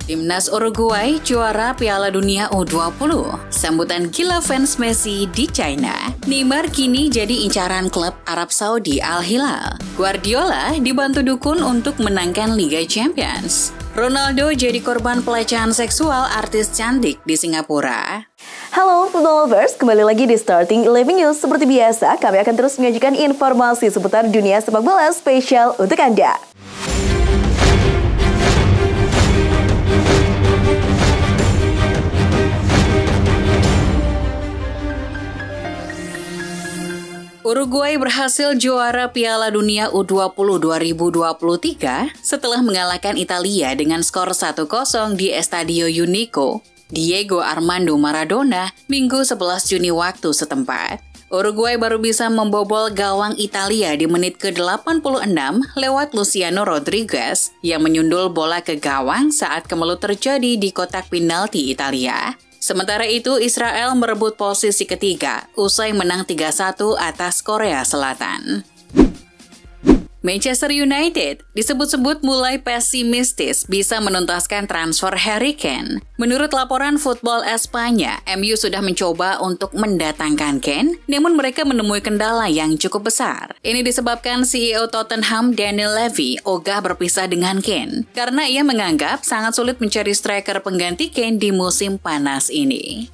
Timnas Uruguay juara Piala Dunia U20. Sambutan gila fans Messi di China. Neymar kini jadi incaran klub Arab Saudi Al Hilal. Guardiola dibantu dukun untuk menangkan Liga Champions. Ronaldo jadi korban pelecehan seksual artis cantik di Singapura. Halo football lovers, kembali lagi di Starting 11 News. Seperti biasa, kami akan terus menyajikan informasi seputar dunia sepak bola spesial untuk Anda. Uruguay berhasil juara Piala Dunia U20 2023 setelah mengalahkan Italia dengan skor 1-0 di Estadio Único Diego Armando Maradona Minggu 11 Juni waktu setempat. Uruguay baru bisa membobol gawang Italia di menit ke-86 lewat Luciano Rodriguez yang menyundul bola ke gawang saat kemelut terjadi di kotak penalti Italia. Sementara itu, Israel merebut posisi ketiga usai menang 3-1 atas Korea Selatan. Manchester United disebut-sebut mulai pesimistis bisa menuntaskan transfer Harry Kane. Menurut laporan Football Espanya, MU sudah mencoba untuk mendatangkan Kane, namun mereka menemui kendala yang cukup besar. Ini disebabkan CEO Tottenham Daniel Levy ogah berpisah dengan Kane, karena ia menganggap sangat sulit mencari striker pengganti Kane di musim panas ini.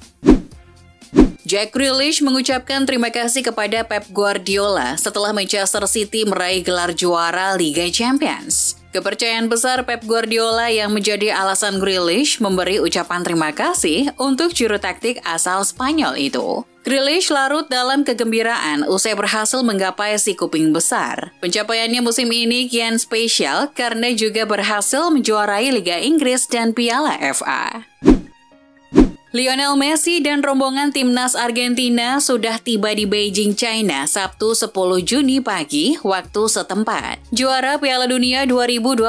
Jack Grealish mengucapkan terima kasih kepada Pep Guardiola setelah Manchester City meraih gelar juara Liga Champions. Kepercayaan besar Pep Guardiola yang menjadi alasan Grealish memberi ucapan terima kasih untuk juru taktik asal Spanyol itu. Grealish larut dalam kegembiraan usai berhasil menggapai si kuping besar. Pencapaiannya musim ini kian spesial karena juga berhasil menjuarai Liga Inggris dan Piala FA. Lionel Messi dan rombongan timnas Argentina sudah tiba di Beijing, China, Sabtu 10 Juni pagi, waktu setempat. Juara Piala Dunia 2022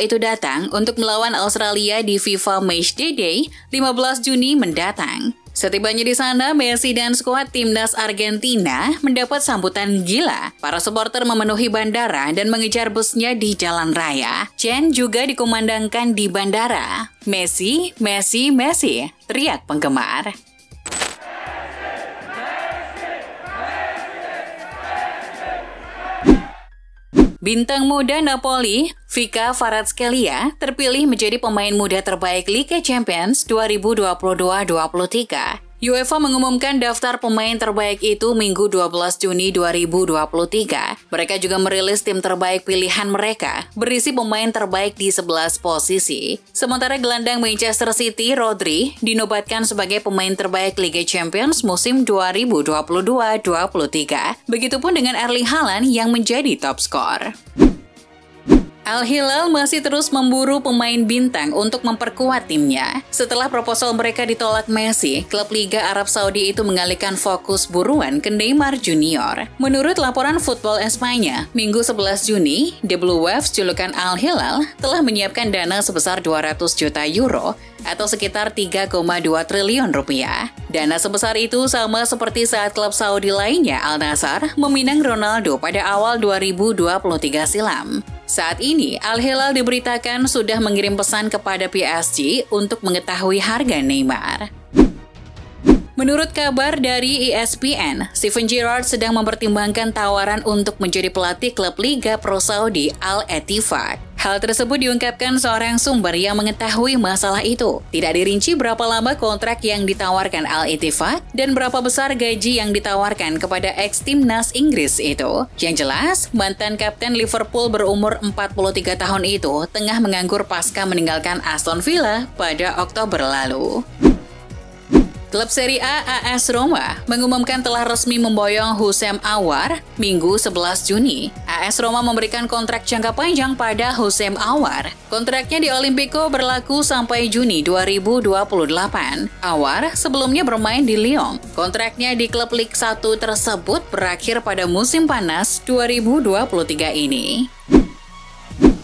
itu datang untuk melawan Australia di FIFA Matchday Day 15 Juni mendatang. Setibanya di sana, Messi dan skuad timnas Argentina mendapat sambutan gila. Para supporter memenuhi bandara dan mengejar busnya di jalan raya. Chen juga dikumandangkan di bandara. Messi, Messi, Messi, teriak penggemar. Bintang muda Napoli, Vika Kvaratskhelia, terpilih menjadi pemain muda terbaik Liga Champions 2022-23. UEFA mengumumkan daftar pemain terbaik itu Minggu 12 Juni 2023. Mereka juga merilis tim terbaik pilihan mereka, berisi pemain terbaik di 11 posisi. Sementara gelandang Manchester City, Rodri, dinobatkan sebagai pemain terbaik Liga Champions musim 2022-23. Begitupun dengan Erling Haaland yang menjadi top skor. Al Hilal masih terus memburu pemain bintang untuk memperkuat timnya. Setelah proposal mereka ditolak Messi, klub Liga Arab Saudi itu mengalihkan fokus buruan ke Neymar Junior. Menurut laporan Football Espanya, Minggu 11 Juni, The Blue Waves julukan Al Hilal telah menyiapkan dana sebesar 200 juta euro atau sekitar 3,2 triliun rupiah. Dana sebesar itu sama seperti saat klub Saudi lainnya Al Nassr meminang Ronaldo pada awal 2023 silam. Saat ini, Al Hilal diberitakan sudah mengirim pesan kepada PSG untuk mengetahui harga Neymar. Menurut kabar dari ESPN, Steven Gerrard sedang mempertimbangkan tawaran untuk menjadi pelatih klub Liga Pro Saudi Al-Ettifaq. Hal tersebut diungkapkan seorang sumber yang mengetahui masalah itu. Tidak dirinci berapa lama kontrak yang ditawarkan Al-Ettifaq dan berapa besar gaji yang ditawarkan kepada ex-timnas Inggris itu. Yang jelas, mantan kapten Liverpool berumur 43 tahun itu tengah menganggur pasca meninggalkan Aston Villa pada Oktober lalu. Klub Serie A AS Roma mengumumkan telah resmi memboyong Houssem Aouar Minggu 11 Juni. AS Roma memberikan kontrak jangka panjang pada Houssem Aouar. Kontraknya di Olimpico berlaku sampai Juni 2028. Aouar sebelumnya bermain di Lyon. Kontraknya di klub Ligue 1 tersebut berakhir pada musim panas 2023 ini.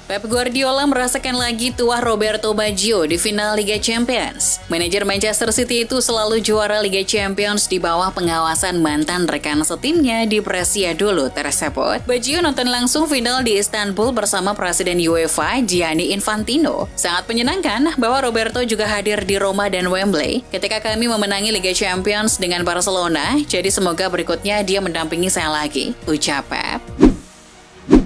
Pep Guardiola merasakan lagi tuah Roberto Baggio di final Liga Champions. Manajer Manchester City itu selalu juara Liga Champions di bawah pengawasan mantan rekan setimnya di Brescia dulu tersebut. Baggio nonton langsung final di Istanbul bersama Presiden UEFA Gianni Infantino. Sangat menyenangkan bahwa Roberto juga hadir di Roma dan Wembley ketika kami memenangi Liga Champions dengan Barcelona, jadi semoga berikutnya dia mendampingi saya lagi, ucap Pep.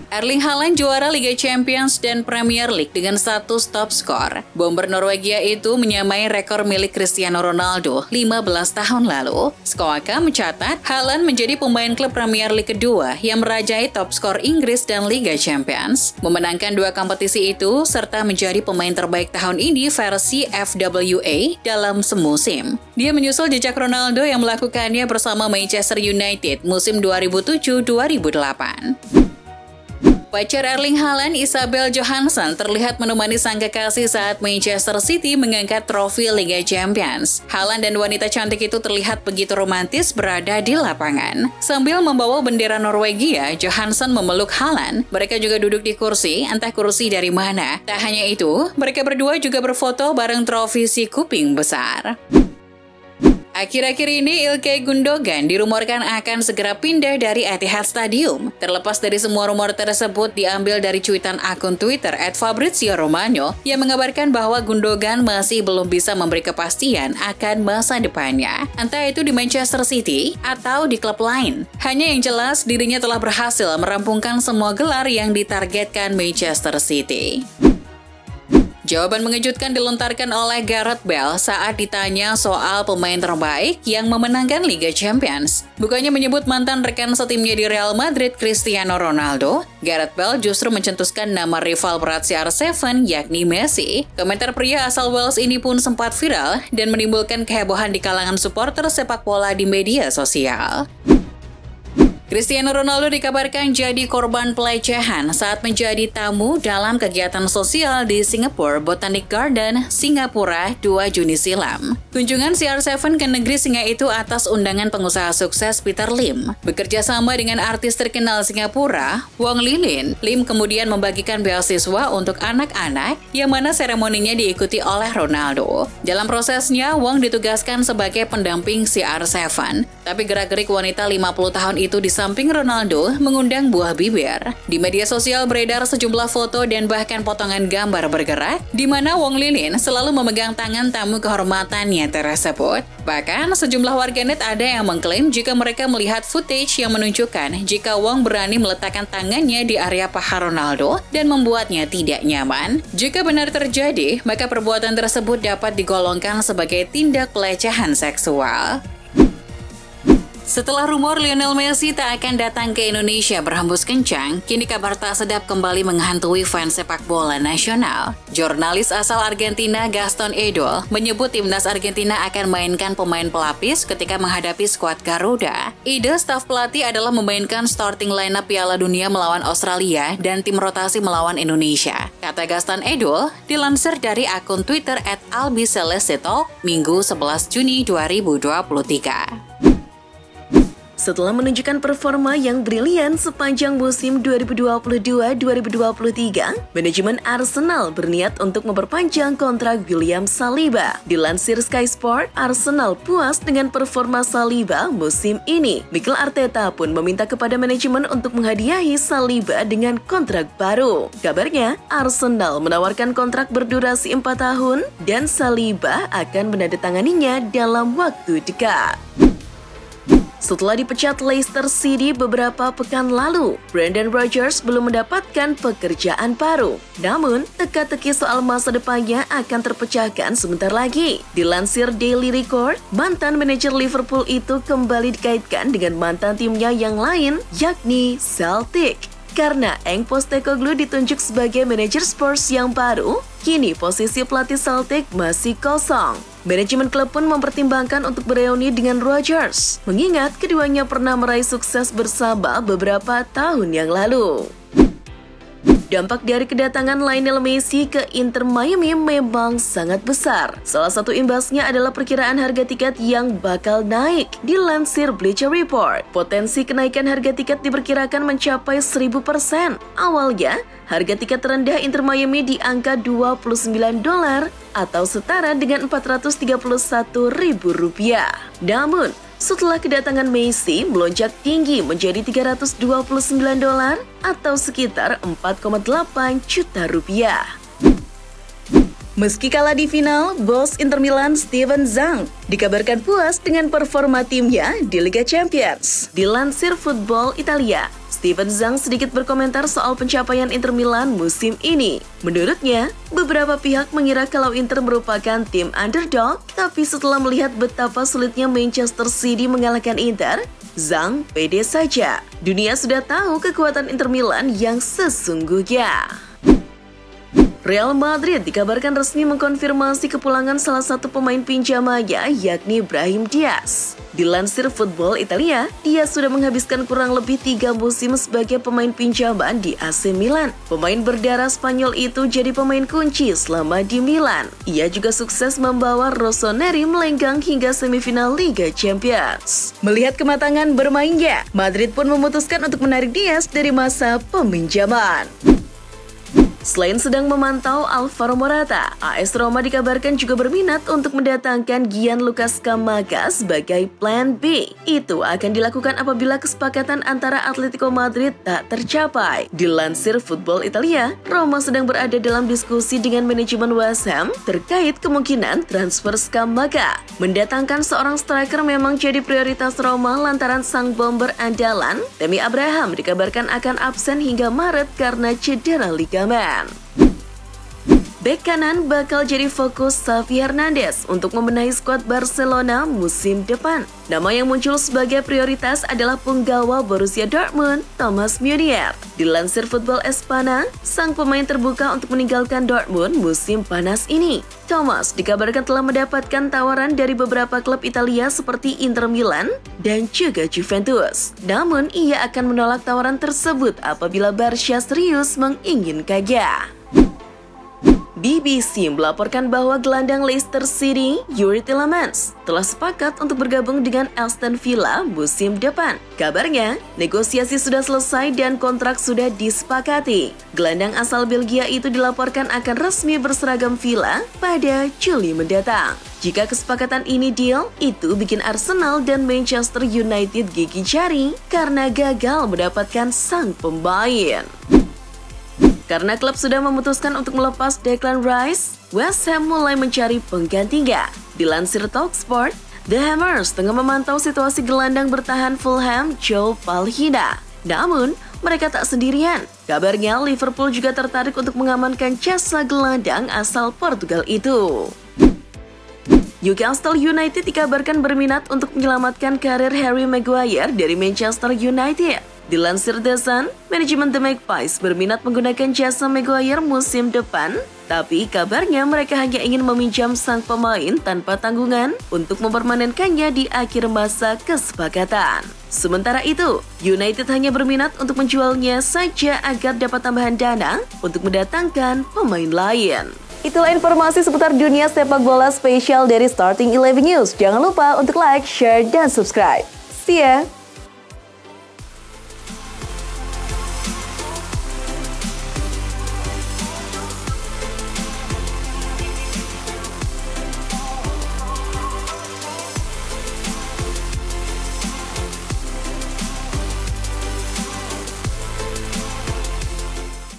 Erling Haaland juara Liga Champions dan Premier League dengan status top skor. Bomber Norwegia itu menyamai rekor milik Cristiano Ronaldo 15 tahun lalu. Squawka mencatat Haaland menjadi pemain klub Premier League kedua yang merajai top skor Inggris dan Liga Champions. Memenangkan 2 kompetisi itu serta menjadi pemain terbaik tahun ini versi FWA dalam semusim. Dia menyusul jejak Ronaldo yang melakukannya bersama Manchester United musim 2007-2008. Pacar Erling Haaland, Isabel Johansson, terlihat menemani sang kekasih saat Manchester City mengangkat trofi Liga Champions. Haaland dan wanita cantik itu terlihat begitu romantis berada di lapangan. Sambil membawa bendera Norwegia, Johansson memeluk Haaland. Mereka juga duduk di kursi, entah kursi dari mana. Tak hanya itu, mereka berdua juga berfoto bareng trofi si kuping besar. Akhir-akhir ini Ilkay Gundogan dirumorkan akan segera pindah dari Etihad Stadium. Terlepas dari semua rumor tersebut diambil dari cuitan akun Twitter @Fabrizio-Romano yang mengabarkan bahwa Gundogan masih belum bisa memberi kepastian akan masa depannya, entah itu di Manchester City atau di klub lain. Hanya yang jelas dirinya telah berhasil merampungkan semua gelar yang ditargetkan Manchester City. Jawaban mengejutkan dilontarkan oleh Gareth Bale saat ditanya soal pemain terbaik yang memenangkan Liga Champions. Bukannya menyebut mantan rekan setimnya di Real Madrid, Cristiano Ronaldo, Gareth Bale justru mencetuskan nama rival berat CR7 yakni Messi. Komentar pria asal Wales ini pun sempat viral dan menimbulkan kehebohan di kalangan supporter sepak bola di media sosial. Cristiano Ronaldo dikabarkan jadi korban pelecehan saat menjadi tamu dalam kegiatan sosial di Singapore Botanic Garden, Singapura 2 Juni silam. Kunjungan CR7 ke negeri singa itu atas undangan pengusaha sukses Peter Lim. Bekerja sama dengan artis terkenal Singapura, Wong Lilin, Lim kemudian membagikan beasiswa untuk anak-anak yang mana seremoninya diikuti oleh Ronaldo. Dalam prosesnya, Wong ditugaskan sebagai pendamping CR7. Tapi gerak-gerik wanita 50 tahun itu samping Ronaldo mengundang buah bibir. Di media sosial beredar sejumlah foto dan bahkan potongan gambar bergerak, di mana Wong Lilin selalu memegang tangan tamu kehormatannya tersebut. Bahkan sejumlah warganet ada yang mengklaim jika mereka melihat footage yang menunjukkan jika Wong berani meletakkan tangannya di area paha Ronaldo dan membuatnya tidak nyaman. Jika benar terjadi, maka perbuatan tersebut dapat digolongkan sebagai tindak pelecehan seksual. Setelah rumor Lionel Messi tak akan datang ke Indonesia berhembus kencang, kini kabar tak sedap kembali menghantui fans sepak bola nasional. Jurnalis asal Argentina Gaston Edol menyebut timnas Argentina akan mainkan pemain pelapis ketika menghadapi skuad Garuda. Ide staf pelatih adalah memainkan starting lineup Piala Dunia melawan Australia dan tim rotasi melawan Indonesia. Kata Gaston Edol, dilansir dari akun Twitter @albicelestetalk Minggu 11 Juni 2023. Setelah menunjukkan performa yang brilian sepanjang musim 2022-2023, manajemen Arsenal berniat untuk memperpanjang kontrak William Saliba. Dilansir Sky Sport, Arsenal puas dengan performa Saliba musim ini. Mikel Arteta pun meminta kepada manajemen untuk menghadiahi Saliba dengan kontrak baru. Kabarnya, Arsenal menawarkan kontrak berdurasi 4 tahun dan Saliba akan menandatanganinya dalam waktu dekat. Setelah dipecat Leicester City beberapa pekan lalu, Brendan Rodgers belum mendapatkan pekerjaan baru. Namun, teka-teki soal masa depannya akan terpecahkan sebentar lagi. Dilansir Daily Record, mantan manajer Liverpool itu kembali dikaitkan dengan mantan timnya yang lain, yakni Celtic. Karena Eng Postecoglou ditunjuk sebagai manajer Spurs yang baru, kini posisi pelatih Celtic masih kosong. Manajemen klub pun mempertimbangkan untuk bereuni dengan Rodgers, mengingat keduanya pernah meraih sukses bersama beberapa tahun yang lalu. Dampak dari kedatangan Lionel Messi ke Inter Miami memang sangat besar. Salah satu imbasnya adalah perkiraan harga tiket yang bakal naik. Dilansir Bleacher Report, potensi kenaikan harga tiket diperkirakan mencapai 1000%. Awalnya, harga tiket terendah Inter Miami di angka $29 atau setara dengan Rp431.000. Namun, setelah kedatangan Messi melonjak tinggi menjadi $329 atau sekitar 4,8 juta rupiah. Meski kalah di final, bos Inter Milan Steven Zhang dikabarkan puas dengan performa timnya di Liga Champions. Dilansir Football Italia, Steven Zhang sedikit berkomentar soal pencapaian Inter Milan musim ini. Menurutnya, beberapa pihak mengira kalau Inter merupakan tim underdog, tapi setelah melihat betapa sulitnya Manchester City mengalahkan Inter, Zhang pede saja. Dunia sudah tahu kekuatan Inter Milan yang sesungguhnya. Real Madrid dikabarkan resmi mengkonfirmasi kepulangan salah satu pemain pinjamannya, yakni Brahim Diaz. Dilansir Football Italia, dia sudah menghabiskan kurang lebih 3 musim sebagai pemain pinjaman di AC Milan. Pemain berdarah Spanyol itu jadi pemain kunci selama di Milan. Ia juga sukses membawa Rossoneri melenggang hingga semifinal Liga Champions. Melihat kematangan bermainnya, Madrid pun memutuskan untuk menarik Diaz dari masa peminjaman. Selain sedang memantau Alvaro Morata, AS Roma dikabarkan juga berminat untuk mendatangkan Gianluca Scamacca sebagai plan B. Itu akan dilakukan apabila kesepakatan antara Atletico Madrid tak tercapai. Dilansir Football Italia, Roma sedang berada dalam diskusi dengan manajemen West Ham terkait kemungkinan transfer Scamacca. Mendatangkan seorang striker memang jadi prioritas Roma lantaran sang bomber andalan, Tammy Abraham, dikabarkan akan absen hingga Maret karena cedera ligamen. Bek kanan bakal jadi fokus Xavi Hernandez untuk membenahi skuad Barcelona musim depan. Nama yang muncul sebagai prioritas adalah punggawa Borussia Dortmund, Thomas Meunier. Dilansir Football Espana, sang pemain terbuka untuk meninggalkan Dortmund musim panas ini. Thomas dikabarkan telah mendapatkan tawaran dari beberapa klub Italia seperti Inter Milan dan juga Juventus. Namun, ia akan menolak tawaran tersebut apabila Barca serius menginginkannya. BBC melaporkan bahwa gelandang Leicester City, Youri Tielemans, telah sepakat untuk bergabung dengan Aston Villa musim depan. Kabarnya, negosiasi sudah selesai dan kontrak sudah disepakati. Gelandang asal Belgia itu dilaporkan akan resmi berseragam Villa pada Juli mendatang. Jika kesepakatan ini deal, itu bikin Arsenal dan Manchester United gigih jari karena gagal mendapatkan sang pemain. Karena klub sudah memutuskan untuk melepas Declan Rice, West Ham mulai mencari penggantinya. Dilansir Talksport, The Hammers tengah memantau situasi gelandang bertahan Fulham, Joe Palhinha. Namun, mereka tak sendirian. Kabarnya Liverpool juga tertarik untuk mengamankan jasa gelandang asal Portugal itu. Newcastle United dikabarkan berminat untuk menyelamatkan karir Harry Maguire dari Manchester United. Dilansir The Sun, manajemen The Magpies berminat menggunakan jasa Maguire musim depan, tapi kabarnya mereka hanya ingin meminjam sang pemain tanpa tanggungan untuk mempermanenkannya di akhir masa kesepakatan. Sementara itu, United hanya berminat untuk menjualnya saja agar dapat tambahan dana untuk mendatangkan pemain lain. Itulah informasi seputar dunia sepak bola spesial dari Starting 11 News. Jangan lupa untuk like, share, dan subscribe. See ya!